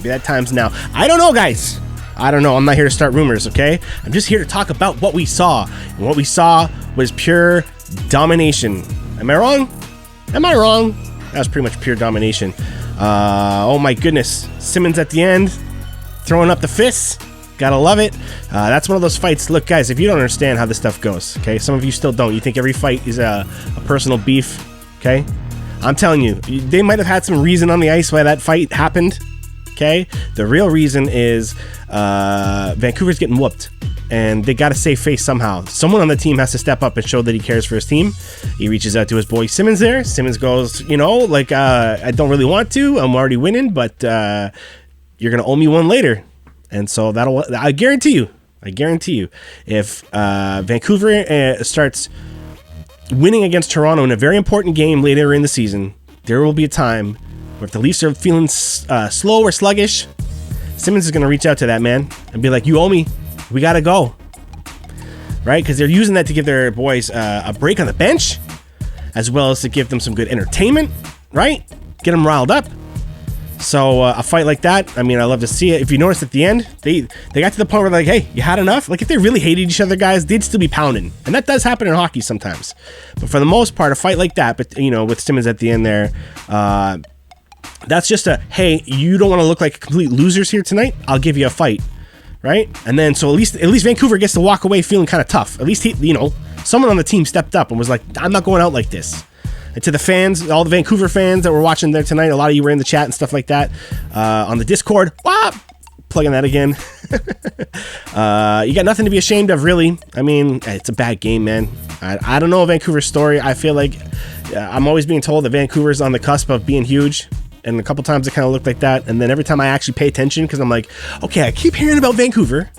Maybe that time's now. I don't know, guys. I don't know. I'm not here to start rumors, okay? I'm just here to talk about what we saw. And what we saw was pure domination. Am I wrong? Am I wrong? That was pretty much pure domination. Oh my goodness. Simmons at the end, throwing up the fists. Gotta love it. That's one of those fights. Look, guys, if you don't understand how this stuff goes, okay? Some of you still don't. You think every fight is a personal beef, okay? I'm telling you, they might have had some reason on the ice why that fight happened, okay? The real reason is Vancouver's getting whooped, and they got to save face somehow. Someone on the team has to step up and show that he cares for his team. He reaches out to his boy Simmons there. Simmons goes, you know, like, I don't really want to. I'm already winning, but you're going to owe me one later. And so I guarantee you, if Vancouver starts winning against Toronto in a very important game later in the season, there will be a time where if the Leafs are feeling slow or sluggish, Simmons is going to reach out to that man and be like, you owe me. We got to go. Right? Because they're using that to give their boys a break on the bench, as well as to give them some good entertainment, right? Get them riled up. So a fight like that, I mean, I love to see it. If you notice at the end, they got to the point where they're like, hey, you had enough? Like, if they really hated each other, guys, they'd still be pounding. And that does happen in hockey sometimes. But for the most part, a fight like that, but, you know, with Simmons at the end there, that's just a, hey, you don't want to look like complete losers here tonight? I'll give you a fight, right? And then, so at least Vancouver gets to walk away feeling kind of tough. At least, someone on the team stepped up and was like, I'm not going out like this. And to the fans, all the Vancouver fans that were watching there tonight, a lot of you were in the chat and stuff like that, on the Discord, plugging that again. You got nothing to be ashamed of, really. I mean, it's a bad game, man. I don't know Vancouver's story. I feel like I'm always being told that Vancouver's on the cusp of being huge. And a couple times it kind of looked like that. And then every time I actually pay attention, because I'm like, okay, I keep hearing about Vancouver.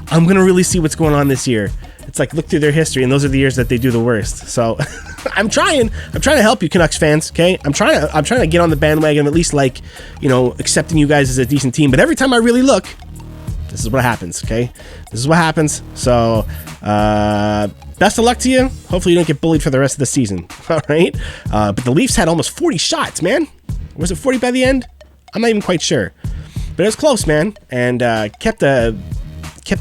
I'm going to really see what's going on this year. It's like, look through their history, and those are the years that they do the worst. So I'm trying to help you Canucks fans, okay? I'm trying to get on the bandwagon, at least, like, accepting you guys as a decent team. But every time I really look, this is what happens, okay? This is what happens. So best of luck to you. Hopefully you don't get bullied for the rest of the season, all right? But the Leafs had almost 40 shots, man. Was it 40 by the end? I'm not even quite sure. But it was close, man, and kept the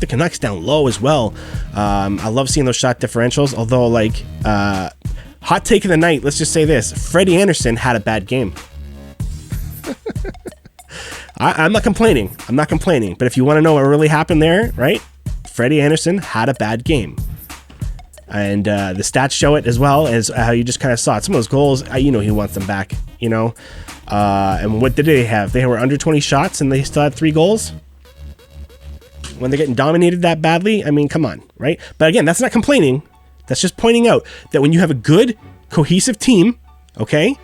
Canucks down low as well. I love seeing those shot differentials, although, like, hot take of the night, let's just say this. Freddie Anderson had a bad game. I'm not complaining. But if you want to know what really happened there, right? Freddie Anderson had a bad game. And the stats show it, as well as how you just kind of saw it. Some of those goals, he wants them back, And what did they have? They were under 20 shots and they still had 3 goals? When they're getting dominated that badly, I mean, come on, right? But again, that's not complaining. That's just pointing out that when you have a good, cohesive team, okay,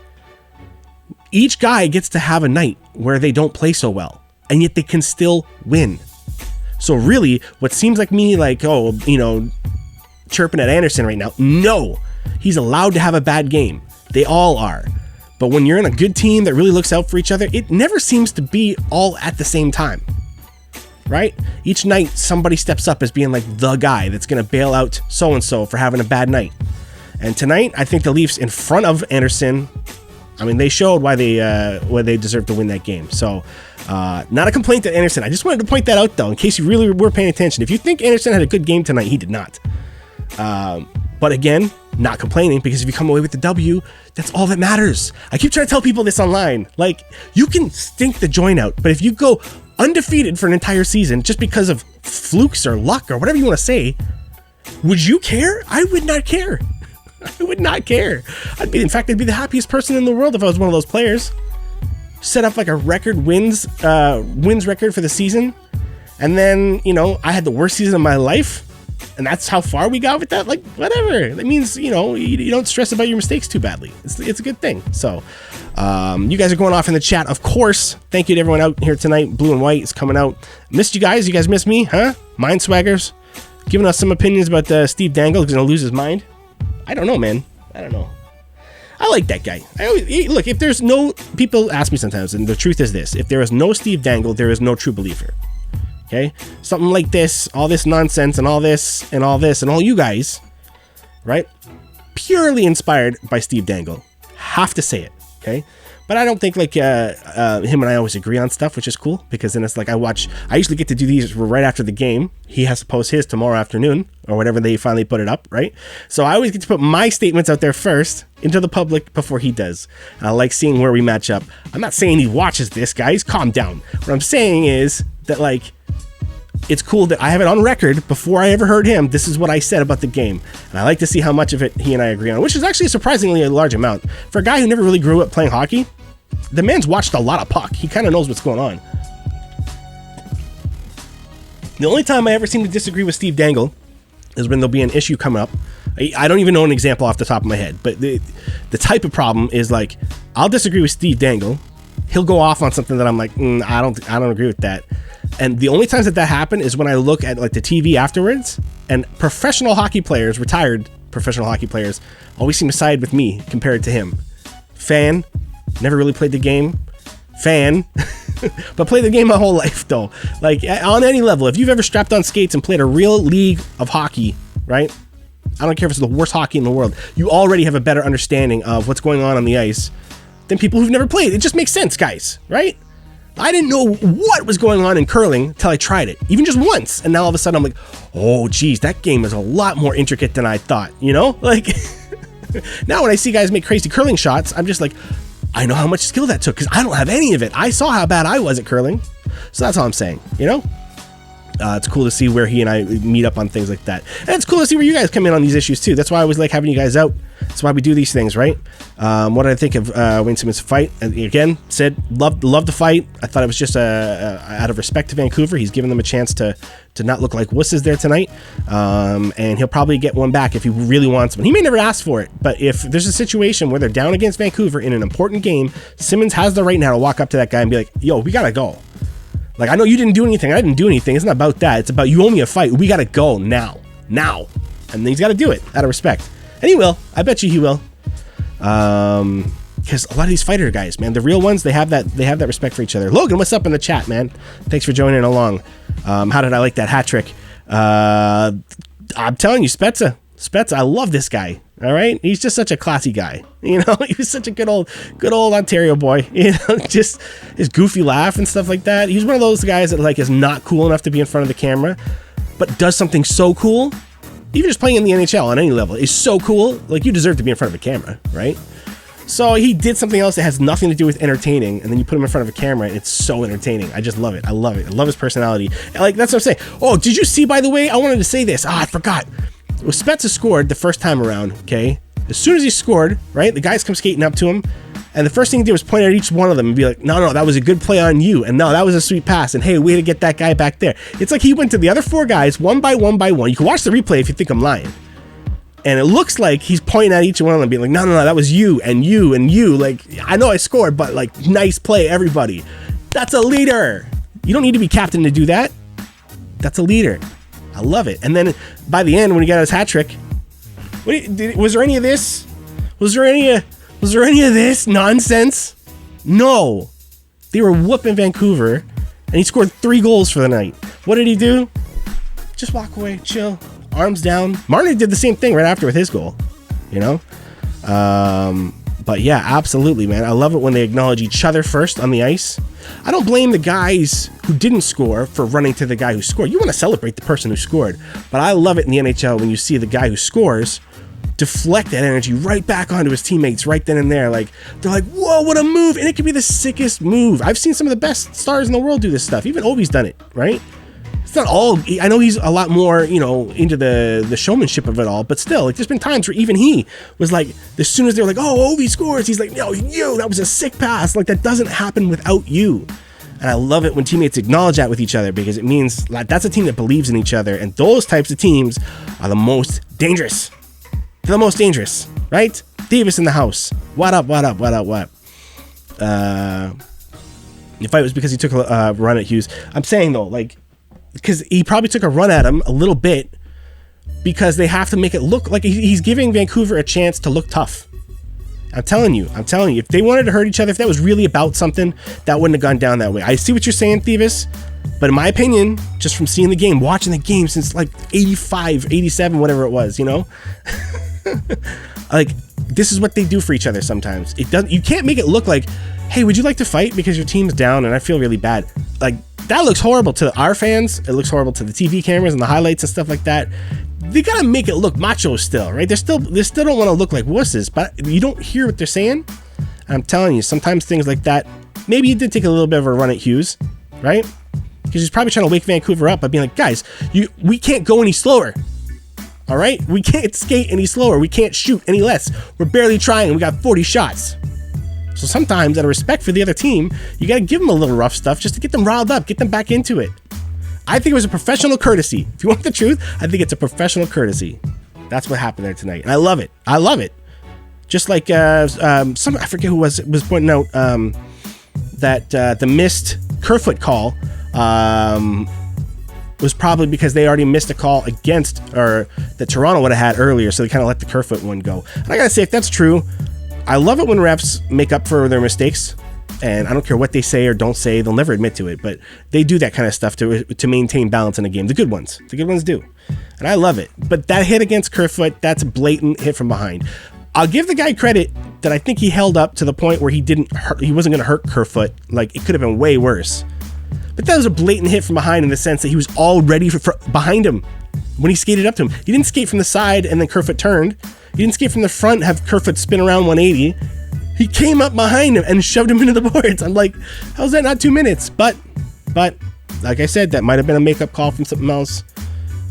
each guy gets to have a night where they don't play so well, and yet they can still win. So really, what seems like me, like, chirping at Anderson right now, no, he's allowed to have a bad game. They all are. But when you're in a good team that really looks out for each other, it never seems to be all at the same time. Right? Each night, somebody steps up as being like the guy that's going to bail out so-and-so for having a bad night. And tonight, I think the Leafs, in front of Anderson, I mean, they showed why they deserve to win that game. So, not a complaint to Anderson. I just wanted to point that out, though, in case you really were paying attention. If you think Anderson had a good game tonight, he did not. But again, not complaining, because if you come away with the W, that's all that matters. I keep trying to tell people this online. Like, you can stink the joint out, but if you go undefeated for an entire season just because of flukes or luck or whatever you want to say, would you care? I would not care. I would not care. I'd be the happiest person in the world if I was one of those players. Set up like a record wins record for the season, and then I had the worst season of my life, and that's how far we got with that. Like, whatever. That means you don't stress about your mistakes too badly. It's a good thing. So. You guys are going off in the chat, of course. Thank you to everyone out here tonight. Blue and White is coming out. Missed you guys. You guys missed me, huh? Mind Swaggers giving us some opinions about Steve Dangle who's gonna lose his mind. I don't know, man. I don't know. I like that guy. Look, if there's no, people ask me sometimes, and the truth is this: if there is no Steve Dangle, there is no trubeleafer. Okay, something like this, all this nonsense, and all this, and all this, and all you guys, right? Purely inspired by Steve Dangle. Have to say it. Okay, But I don't think like him and I always agree on stuff, which is cool, because then it's like I usually get to do these right after the game. He has to post his tomorrow afternoon or whatever they finally put it up, right? So I always get to put my statements out there first into the public before he does. And I like seeing where we match up. I'm not saying he watches this, guys. Calm down. What I'm saying is that like, it's cool that I have it on record before I ever heard him. This is what I said about the game. And I like to see how much of it he and I agree on, which is actually surprisingly a large amount. For a guy who never really grew up playing hockey, the man's watched a lot of puck. He kind of knows what's going on. The only time I ever seem to disagree with Steve Dangle is when there'll be an issue coming up. I don't even know an example off the top of my head, but the type of problem is like, I'll disagree with Steve Dangle. He'll go off on something that I'm like, I don't agree with that. And the only times that happen is when I look at like the TV afterwards, and professional hockey players, retired professional hockey players, always seem to side with me compared to him. Fan, never really played the game. Fan, but played the game my whole life though. Like on any level, if you've ever strapped on skates and played a real league of hockey, right? I don't care if it's the worst hockey in the world. You already have a better understanding of what's going on the ice than people who've never played. It just makes sense, guys, right? I didn't know what was going on in curling until I tried it, even just once. And now all of a sudden I'm like, oh, geez, that game is a lot more intricate than I thought, you know? Like, now when I see guys make crazy curling shots, I'm just like, I know how much skill that took because I don't have any of it. I saw how bad I was at curling. So that's all I'm saying, you know? It's cool to see where he and I meet up on things like that. And it's cool to see where you guys come in on these issues too. That's why I always like having you guys out. That's why we do these things, right? What did I think of Wayne Simmonds' fight? And again, said loved the fight. I thought it was just out of respect to Vancouver. He's given them a chance to not look like wusses there tonight. And he'll probably get one back if he really wants one. He may never ask for it, but if there's a situation where they're down against Vancouver in an important game, Simmonds has the right now to walk up to that guy and be like, yo, we gotta go. Like, I know you didn't do anything. I didn't do anything. It's not about that. It's about you owe me a fight. We got to go now. And then he's got to do it out of respect. And he will. I bet you he will. Because a lot of these fighter guys, man, the real ones, they have that respect for each other. Logan, what's up in the chat, man? Thanks for joining along. How did I like that hat trick? I'm telling you, SPEZZA, I love this guy. All right, he's just such a classy guy. You know, he was such a good old Ontario boy. You know, just his goofy laugh and stuff like that. He's one of those guys that like is not cool enough to be in front of the camera, but does something so cool. Even just playing in the NHL on any level is so cool. Like, you deserve to be in front of a camera, right? So he did something else that has nothing to do with entertaining, and then you put him in front of a camera, and it's so entertaining. I just love it. I love it. I love his personality. And like, that's what I'm saying. Oh, did you see, by the way? I wanted to say this. I forgot. Well, SPEZZA scored the first time around, okay? As soon as he scored, right, the guys come skating up to him, and the first thing he did was point at each one of them and be like, no, that was a good play on you, and no, that was a sweet pass, and hey, way to get that guy back there. It's like he went to the other four guys one by one by one. You can watch the replay if you think I'm lying. And it looks like he's pointing at each one of them being like, no, that was you, and you, and you. Like, I know I scored, but like, nice play, everybody. That's a leader. You don't need to be captain to do that. That's a leader. I love it. And then by the end, when he got his hat trick, was there any of this? Was there any of this nonsense? No. They were whooping Vancouver, and he scored 3 goals for the night. What did he do? Just walk away, chill, arms down. Marner did the same thing right after with his goal, you know? But yeah, absolutely, man. I love it when they acknowledge each other first on the ice. I don't blame the guys who didn't score for running to the guy who scored. You want to celebrate the person who scored. But I love it in the NHL when you see the guy who scores deflect that energy right back onto his teammates right then and there. Like, they're like, whoa, what a move. And it can be the sickest move. I've seen some of the best stars in the world do this stuff. Even Ovi's done it, right? It's not all, I know he's a lot more, you know, into the showmanship of it all, but still, like, there's been times where even he was like, as soon as they were like, oh, Ovi scores, he's like, no, you, that was a sick pass. Like, that doesn't happen without you. And I love it when teammates acknowledge that with each other, because it means like that's a team that believes in each other, and those types of teams are the most dangerous. They're the most dangerous, right? Davis in the house. What up? The fight was because he took a run at Hughes. I'm saying though, like, because he probably took a run at him a little bit because they have to make it look like he's giving Vancouver a chance to look tough. I'm telling you, if they wanted to hurt each other, if that was really about something, that wouldn't have gone down that way. I see what you're saying, Thievis, but in my opinion, just from seeing the game, watching the game since like 85, 87, whatever it was, you know, like, this is what they do for each other sometimes. You can't make it look like, hey, would you like to fight because your team's down and I feel really bad? Like, that looks horrible to our fans. It looks horrible to the TV cameras and the highlights and stuff like that. They gotta make it look macho still, right? They still don't want to look like wusses, but you don't hear what they're saying. I'm telling you, sometimes things like that, maybe he did take a little bit of a run at Hughes, right? Because he's probably trying to wake Vancouver up by being like, guys, we can't go any slower. All right? We can't skate any slower. We can't shoot any less. We're barely trying and we got 40 shots. So sometimes, out of respect for the other team, you got to give them a little rough stuff just to get them riled up, get them back into it. I think it was a professional courtesy. If you want the truth, I think it's a professional courtesy. That's what happened there tonight. And I love it. I love it. Just like I forget who was pointing out that the missed Kerfoot call was probably because they already missed a call against, or that Toronto would have had earlier, so they kind of let the Kerfoot one go. And I gotta say, if that's true, I love it when refs make up for their mistakes, and I don't care what they say or don't say, they'll never admit to it, but they do that kind of stuff to maintain balance in a game. The good ones do, and I love it. But that hit against Kerfoot, that's a blatant hit from behind. I'll give the guy credit that I think he held up to the point where he wasn't going to hurt Kerfoot. Like, it could have been way worse. But that was a blatant hit from behind in the sense that he was already behind him when he skated up to him. He didn't skate from the side and then Kerfoot turned. He didn't skate from the front, have Kerfoot spin around 180. He came up behind him and shoved him into the boards. I'm like, how's that not 2 minutes? But like I said, that might have been a makeup call from something else.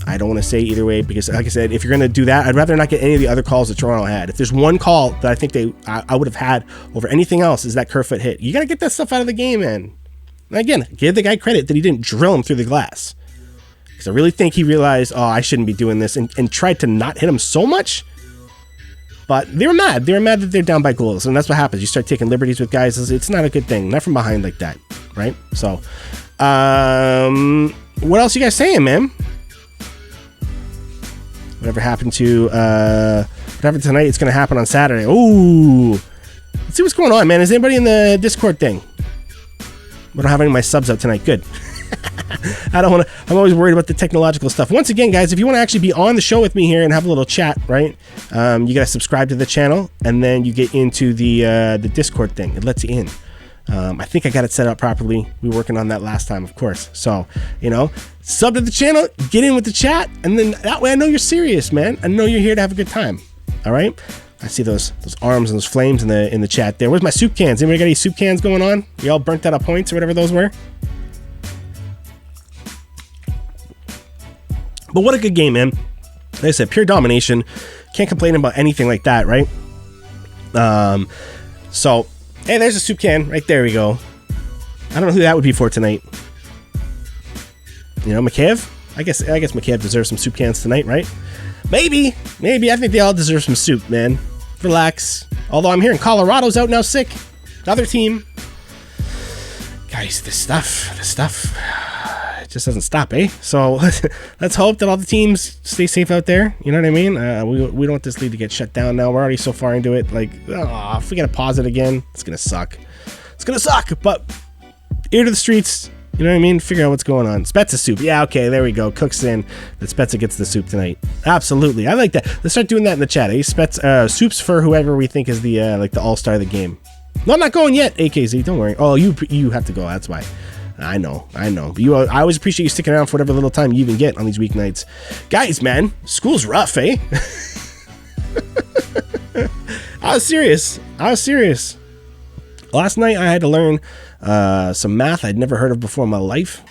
I don't want to say either way because, like I said, if you're going to do that, I'd rather not get any of the other calls that Toronto had. If there's one call that I think I would have had over anything else, is that Kerfoot hit. You got to get that stuff out of the game, man. And again, give the guy credit that he didn't drill him through the glass. Because I really think he realized, oh, I shouldn't be doing this, and tried to not hit him so much. But they were mad. They were mad that they're down by goals. And that's what happens. You start taking liberties with guys. It's not a good thing. Not from behind like that, right? So, what else you guys saying, man? Whatever happened tonight, it's going to happen on Saturday. Ooh. Let's see what's going on, man. Is anybody in the Discord thing? I don't have any of my subs out tonight. Good. I'm always worried about the technological stuff. Once again, guys, if you want to actually be on the show with me here and have a little chat, right? You got to subscribe to the channel, and then you get into the Discord thing. It lets you in. I think I got it set up properly. We were working on that last time, of course. So, sub to the channel, get in with the chat, and then that way I know you're serious, man. I know you're here to have a good time. All right? I see those arms and those flames in the chat there. Where's my soup cans? Anybody got any soup cans going on? You all burnt out of points or whatever those were? But what a good game, man. Like I said, pure domination. Can't complain about anything like that, right? So, hey, there's a soup can. Right there we go. I don't know who that would be for tonight. Mikheyev? I guess Mikheyev deserves some soup cans tonight, right? Maybe. I think they all deserve some soup, man. Relax. Although I'm hearing Colorado's out now sick. Another team. Guys, this stuff, it just doesn't stop, eh? So let's hope that all the teams stay safe out there. You know what I mean? We don't want this league to get shut down now. We're already so far into it. Like, if we got to pause it again, it's going to suck. It's going to suck, but ear to the streets. You know what I mean? Figure out what's going on. SPEZZA soup. Yeah, okay, there we go. Cook's in that SPEZZA gets the soup tonight. Absolutely. I like that. Let's start doing that in the chat, eh? Soups for whoever we think is the the all-star of the game. No, I'm not going yet, AKZ. Don't worry. Oh, you have to go. That's why. I know. But I always appreciate you sticking around for whatever little time you even get on these weeknights. Guys, man, school's rough, eh? I was serious. Last night I had to learn some math I'd never heard of before in my life.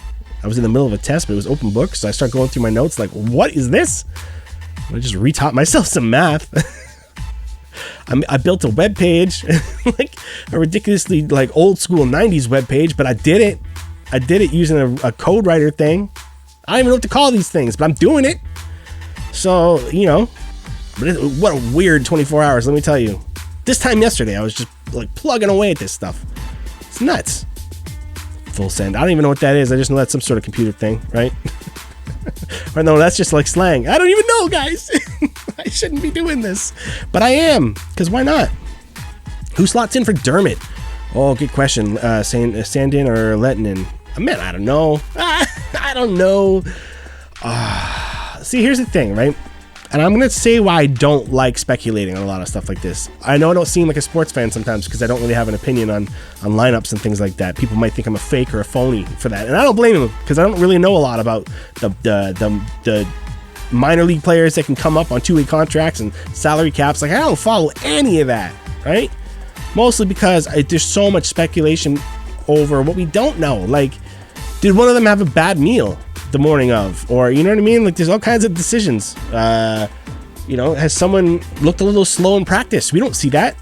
I was in the middle of a test, but it was open book, so I started going through my notes like, what is this? I just retaught myself some math. I built a web page, like a ridiculously old school 90s web page, but I did it. I did it using a code writer thing. I don't even know what to call these things, but I'm doing it. So, but what a weird 24 hours, let me tell you. This time yesterday, I was just plugging away at this stuff. It's nuts. Full send. I don't even know what that is. I just know that's some sort of computer thing, right? Or no, that's just slang. I don't even know, guys. I shouldn't be doing this, but I am, because why not? Who slots in for Dermott? Oh, good question. Sandin or Lettinen? Man, I don't know. I don't know. See, here's the thing, right? And I'm going to say why I don't like speculating on a lot of stuff like this. I know I don't seem like a sports fan sometimes because I don't really have an opinion on lineups and things like that. People might think I'm a fake or a phony for that. And I don't blame them because I don't really know a lot about the minor league players that can come up on two-way contracts and salary caps. Like, I don't follow any of that, right? Mostly because there's so much speculation over what we don't know. Like, did one of them have a bad meal the morning of, or you know what I mean? Like, there's all kinds of decisions. You know, has someone looked a little slow in practice? We don't see that.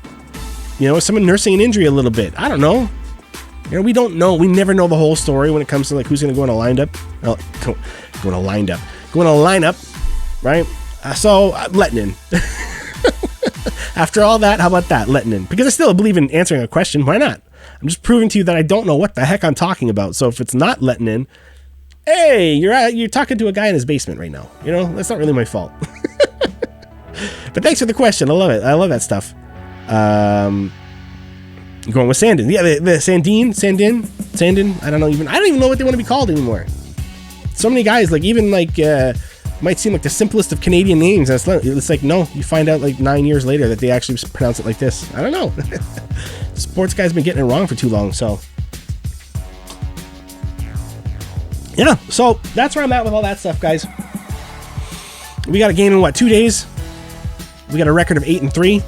You know, is someone nursing an injury a little bit? I don't know. You know, we don't know. We never know the whole story when it comes to like who's going to go in a lineup. Go in a lineup, right? So letting in. After all that, how about that? Letting in, because I still believe in answering a question. Why not? I'm just proving to you that I don't know what the heck I'm talking about. So if it's not letting in, hey, you're talking to a guy in his basement right now. You know, that's not really my fault. But thanks for the question. I love it. I love that stuff. Going with Sandin. Yeah, the Sandin. I don't even know what they want to be called anymore. So many guys, like even like might seem like the simplest of Canadian names. And it's like, no, you find out like 9 years later that they actually pronounce it like this. I don't know. Sports guys been getting it wrong for too long. So yeah, so that's where I'm at with all that stuff, guys. We got a game in what, 2 days? We got a record of 8-3.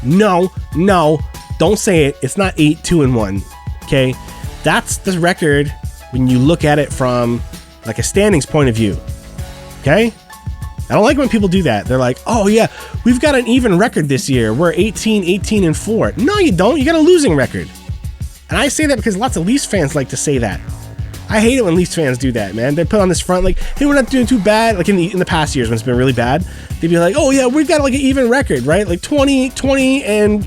No, don't say it. It's not 8-2-1. Okay, that's the record when you look at it from like a standings point of view. Okay, I don't like when people do that. They're like, oh yeah, we've got an even record this year. We're 18-4. No, you don't. You got a losing record. And I say that because lots of Leafs fans like to say that. I hate it when Leafs fans do that, man. They put on this front like, hey, we're not doing too bad. Like in the past years when it's been really bad, they'd be like, oh yeah, we've got like an even record, right? Like 20 and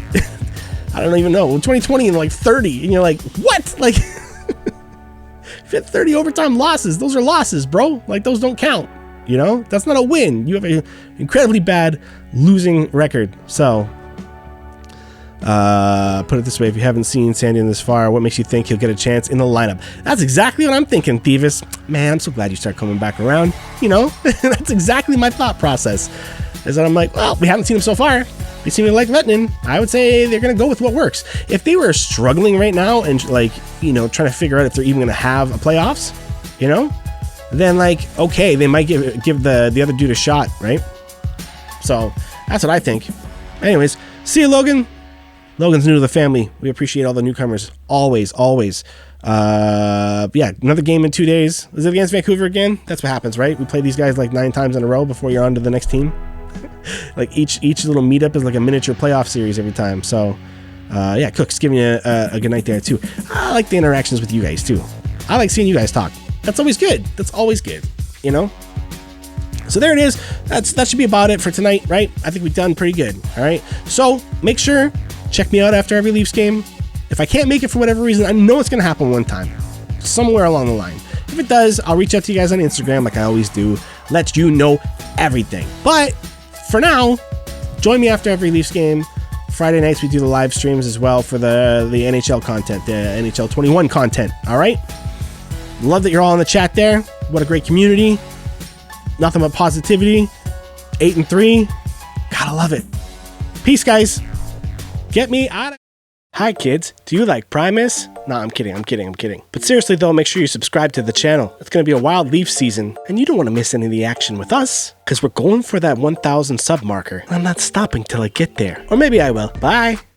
I don't even know, 20 and like 30. And you're like, what? Like if you had 30 overtime losses, those are losses, bro. Like those don't count. You know, that's not a win. You have an incredibly bad losing record. So put it this way, if you haven't seen Sandin this far, what makes you think he'll get a chance in the lineup? That's exactly what I'm thinking, Thievis. Man, I'm so glad you start coming back around. You know, that's exactly my thought process. Is that I'm like, well, we haven't seen him so far. They seem to like letting in. I would say they're going to go with what works. If they were struggling right now and like, you know, trying to figure out if they're even going to have a playoffs, you know, then like, okay, they might give the other dude a shot, right? So that's what I think. Anyways, see you, Logan. Logan's new to the family. We appreciate all the newcomers. Always. Yeah, another game in 2 days. Is it against Vancouver again? That's what happens, right? We play these guys like 9 times in a row before you're on to the next team. Like each little meetup is like a miniature playoff series every time. So, yeah, Cook's giving you a good night there too. I like the interactions with you guys too. I like seeing you guys talk. That's always good. That's always good, you know? So there it is. That should be about it for tonight, right? I think we've done pretty good, all right? So make sure, check me out after every Leafs game. If I can't make it for whatever reason, I know it's going to happen one time, somewhere along the line. If it does, I'll reach out to you guys on Instagram like I always do, let you know everything. But for now, join me after every Leafs game. Friday nights, we do the live streams as well for the NHL content, the NHL 21 content, all right? Love that you're all in the chat there. What a great community. Nothing but positivity. 8-3. Gotta love it. Peace, guys. Get me out of... Hi, kids. Do you like Primus? Nah, I'm kidding. But seriously, though, make sure you subscribe to the channel. It's going to be a wild Leaf season, and you don't want to miss any of the action with us, because we're going for that 1,000 sub marker. I'm not stopping till I get there. Or maybe I will. Bye.